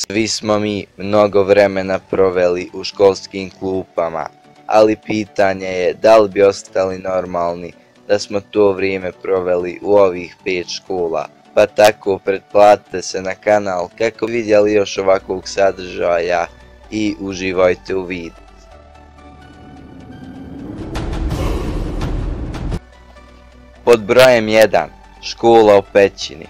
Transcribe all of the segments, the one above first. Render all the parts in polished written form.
Svi smo mi mnogo vremena proveli u školskim klupama, ali pitanje je da li bi ostali normalni da smo to vrijeme proveli u ovih 5 škola. Pa tako pretplatite se na kanal kako bi vidjeli još ovakvog sadržaja i uživajte u videu. Pod brojem 1. Škola u Pećini.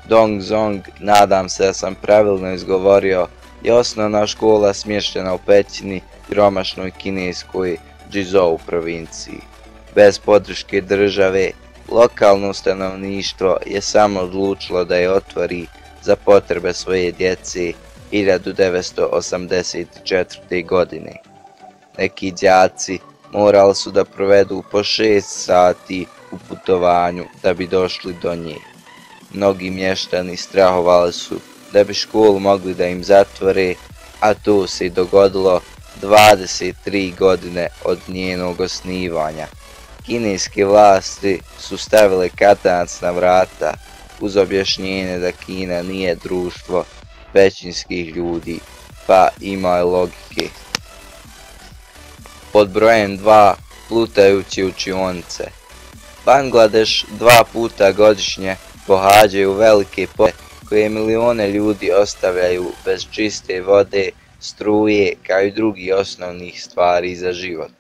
Dongzong, nadam se da sam pravilno izgovorio, je osnovna škola smještena u Pećini, siromašnoj kineskoj Džizou provinciji. Bez podrške države, lokalno stanovništvo je samo odlučilo da je otvori za potrebe svoje djece 1984. godine. Neki đaci morali su da provedu po 6 sati u putovanju da bi došli do nje. Mnogi mještani strahovali su da bi školu mogli da im zatvore, a to se i dogodilo 23 godine od njenog osnivanja. Kineske vlasti su stavile katanac na vrata uz objašnjenje da Kina nije društvo pećinskih ljudi, pa ima je logike. Pod brojem 2. Plutajuće učionice. Bangladeš 2 puta godišnje pohađaju velike požare koje milione ljudi ostavljaju bez čiste vode, struje kao i drugih osnovnih stvari za život.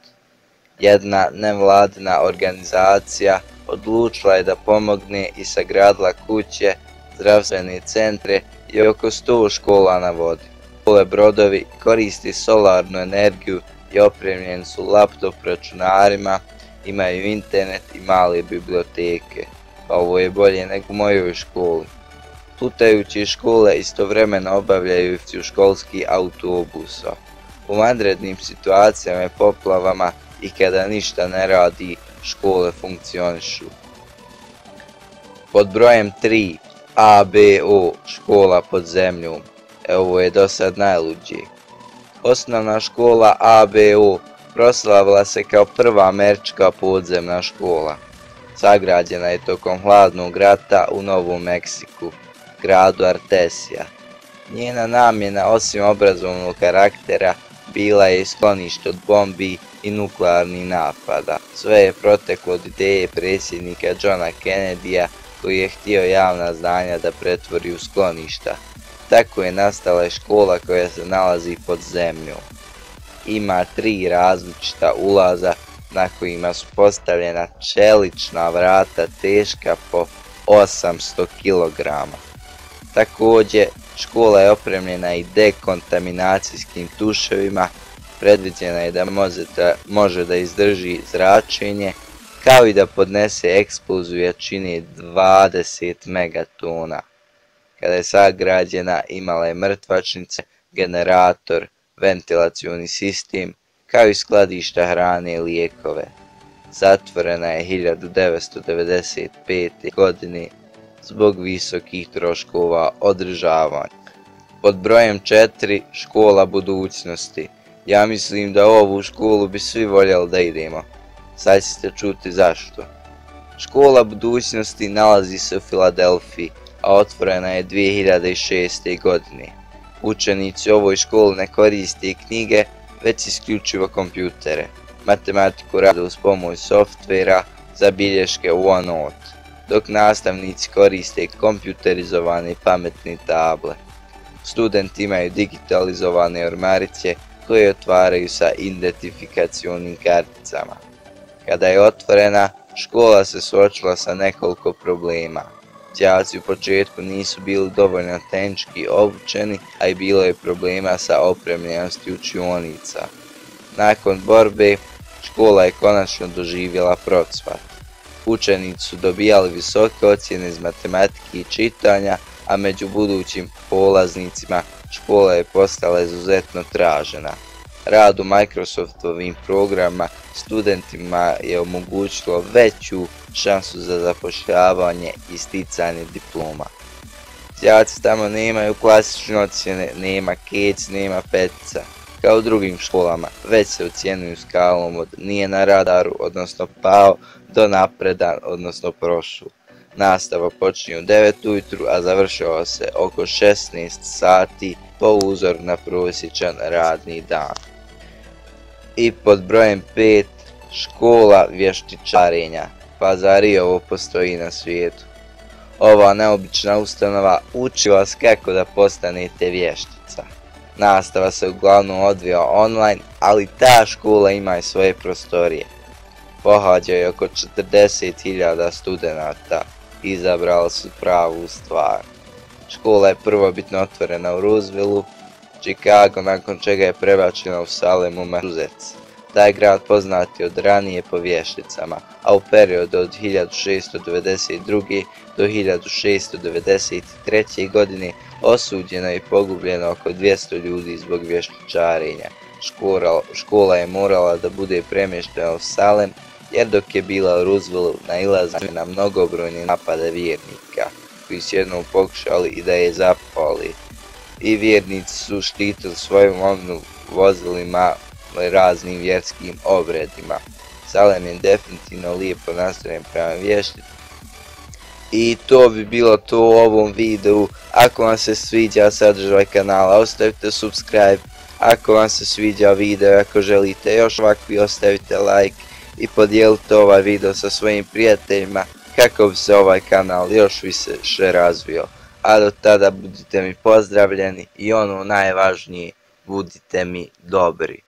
Jedna nevladina organizacija odlučila je da pomogne i sagradila kuće, zdravstvene centre i oko 100 škola na vodi. Ove brodovi koriste solarnu energiju i opremljeni su laptop računarima, imaju internet i male biblioteke, pa ovo je bolje nego u mojoj školi. Plutajuće škole istovremeno obavljaju funkciju školskih autobusa. U vanrednim situacijama i poplavama i kada ništa ne radi, škole funkcionišu. Pod brojem 3. ABO, škola pod zemljom. Ovo je do sad najluđe. Osnovna škola ABO proslavila se kao prva američka podzemna škola. Sagrađena je tokom hladnog rata u Novom Meksiku, gradu Artesia. Njena namjena, osim obrazovnog karaktera, bila je sklonište od bombi i nuklearnih napada. Sve je proteklo od ideje predsjednika Johna Kennedyja koji je htio javna zdanja da pretvori u skloništa. Tako je nastala škola koja se nalazi pod zemljom. Ima 3 različita ulaza na kojima su postavljena čelična vrata teška po 800 kg. Također, škola je opremljena i dekontaminacijskim tuševima, predviđena je da može da izdrži zračenje, kao i da podnese eksploziju jačine 20 megatona. Kada je sagrađena, imala je mrtvačnice, generator, ventilacioni sistem, kao i skladišta hrane i lijekove. Zatvorena je 1995. godine zbog visokih troškova održavanja. Pod brojem 4. Škola budućnosti. Ja mislim da u ovu školu bi svi voljeli da idemo. Sad ćete čuti zašto. Škola budućnosti nalazi se u Filadelfiji, a otvorena je 2006. godine. Učenici u ovoj školi ne koriste knjige, već isključivo kompjutere. Matematiku rade uz pomoć softvera za bilješke u OneNote, dok nastavnici koriste kompjuterizovane pametne table. Studenti imaju digitalizovane ormarice koje otvaraju sa identifikacionim karticama. Kada je otvorena, škola se suočila sa nekoliko problema. Đaci u početku nisu bili dovoljno tehnički obučeni, a i bilo je problema sa opremljenosti učionica. Nakon borbe, škola je konačno doživjela procvat. Učenici su dobijali visoke ocjene iz matematike i čitanja, a među budućim polaznicima škola je postala izuzetno tražena. Rad u Microsoftovim programima studentima je omogućilo veću šansu za zapošljavanje i sticanje diploma. Đaci tamo nemaju klasične ocjene, nema kec, nema petica. Kao u drugim školama, već se ocjenjuju skalom od nije na radaru, odnosno pao, do napredan, odnosno prošao. Nastava počinje u 9 ujutru, a završava se oko 16 sati po uzoru na prosječan radni dan. I pod brojem 5, škola vještičarenja. Pazarijovo postoji na svijetu. Ova neobična ustanova uči vas kako da postanete vještica. Nastava se uglavnom odvija online, ali ta škola ima i svoje prostorije. Pohađaju oko 40.000 studenata, izabrali su pravu stvar. Škola je prvobitno otvorena u Rosevilleu, Chicago, nakon čega je prebačena u Salem u Massachusetts. Taj grad poznat je od ranije po vješticama, a u periodu od 1692. do 1693. godine osuđeno je i pogubljeno oko 200 ljudi zbog vještičarenja. Škola je morala da bude premještena u Salem, jer dok je bila u Rosevilleu nailazila na mnogobrojne napade vjernika, koji su jednom pokušali i da je zapali. I vjernici su štitili svoju imovinu vozilima i raznim vjerskim obredima. Salem je definitivno lijepo nastrojen prema vješticama. I to bi bilo to u ovom videu. Ako vam se sviđa sadržaj kanala, ostavite subscribe. Ako vam se sviđa video, ako želite još ovakvi, ostavite like i podijelite ovaj video sa svojim prijateljima kako bi se ovaj kanal još više razvio. A do tada budite mi pozdravljeni i ono najvažnije, budite mi dobri.